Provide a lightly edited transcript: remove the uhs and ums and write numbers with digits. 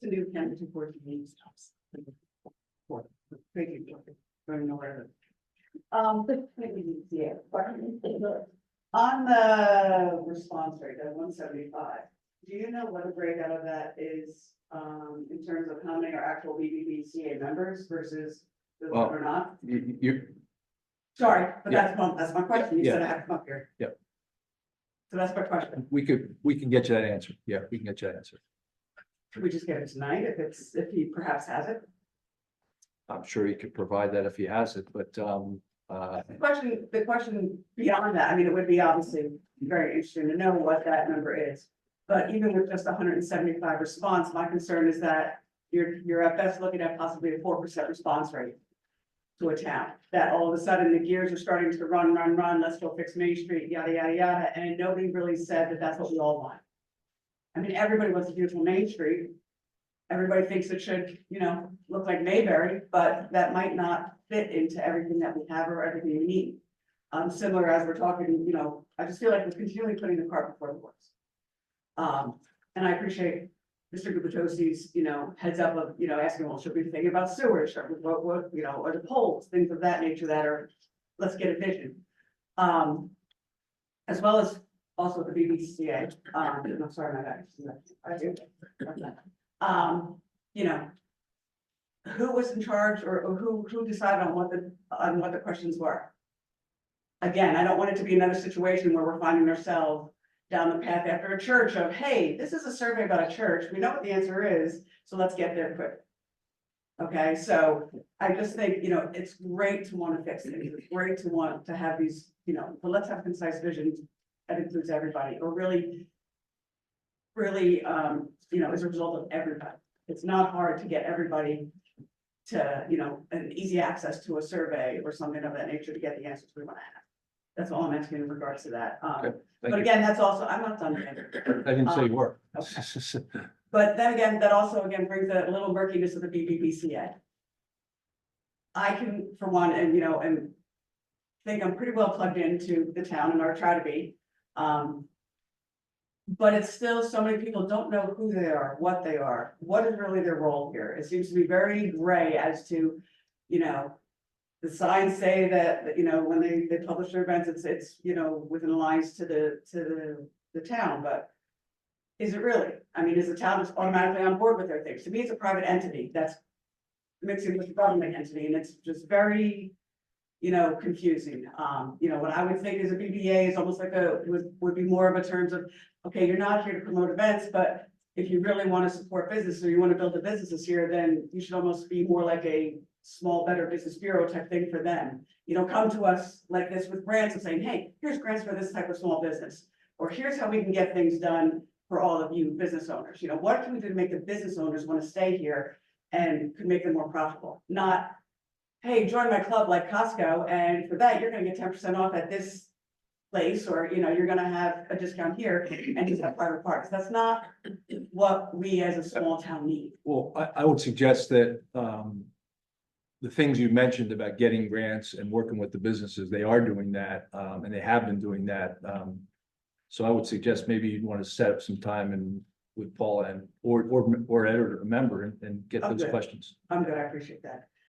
To do 10 to 14 stops. Thank you. Going nowhere. Yeah. On the response rate of 175, do you know what a breakout of that is, in terms of how many are actual BBCA members versus those that are not? Sorry, but that's my question. You said I have to come up here. Yeah. So that's my question. We can get you that answer. Yeah, we can get you that answer. Could we just get it tonight if he perhaps has it? I'm sure he could provide that if he has it, but The question beyond that, I mean, it would be obviously very interesting to know what that number is. But even with just 175 response, my concern is that you're at best looking at possibly a 4% response rate to a town. That all of a sudden the gears are starting to run, let's go fix Main Street, yada, yada, yada. And nobody really said that that's what we all want. I mean, everybody wants a beautiful Main Street. Everybody thinks it should, look like Mayberry, but that might not fit into everything that we have or everything we need. Similar as we're talking, I just feel like we're continually putting the cart before the horse. And I appreciate Mr. Gubitosi's, heads up of, asking, well, should we be thinking about sewage, or what, or the polls, things of that nature that are, let's get a vision. As well as also the BBCA, I'm sorry, my bad. I do. Who was in charge or who decided on what the questions were? Again, I don't want it to be another situation where we're finding ourselves down the path after a church of, hey, this is a survey about a church. We know what the answer is, so let's get there quick. Okay, so I just think, it's great to want to fix things. It's great to want to have these, but let's have concise visions that includes everybody, or really, as a result of everybody. It's not hard to get everybody to, an easy access to a survey or something of that nature to get the answers we want to have. That's all I'm asking in regards to that. But again, that's also, I'm not done yet. I didn't say you were. Okay. But then again, that also brings a little murkiness of the BBCA. I can, for one, and think I'm pretty well plugged into the town and or try to be. But it's still, so many people don't know who they are, what is really their role here. It seems to be very gray as to, the signs say that, when they publish their events, it's within lines to the town, but is it really? I mean, is the town just automatically on board with their things? To me, it's a private entity that's mixing with the government entity, and it's just very, confusing. What I would think is a BBA is almost like would be more of a terms of, okay, you're not here to promote events, but if you really want to support business or you want to build a businesses here, then you should almost be more like a small Better Business Bureau type thing for them. Come to us like this with grants and saying, hey, here's grants for this type of small business, or here's how we can get things done for all of you business owners. What can we do to make the business owners want to stay here and could make them more profitable? Not, hey, join my club like Costco, and for that, you're going to get 10% off at this place, or, you're going to have a discount here and just have private parks. That's not what we as a small town need. Well, I would suggest that the things you mentioned about getting grants and working with the businesses, they are doing that, and they have been doing that. So I would suggest maybe you'd want to set up some time and with Paula and or Ed or a member and get those questions. I'm good. I appreciate that.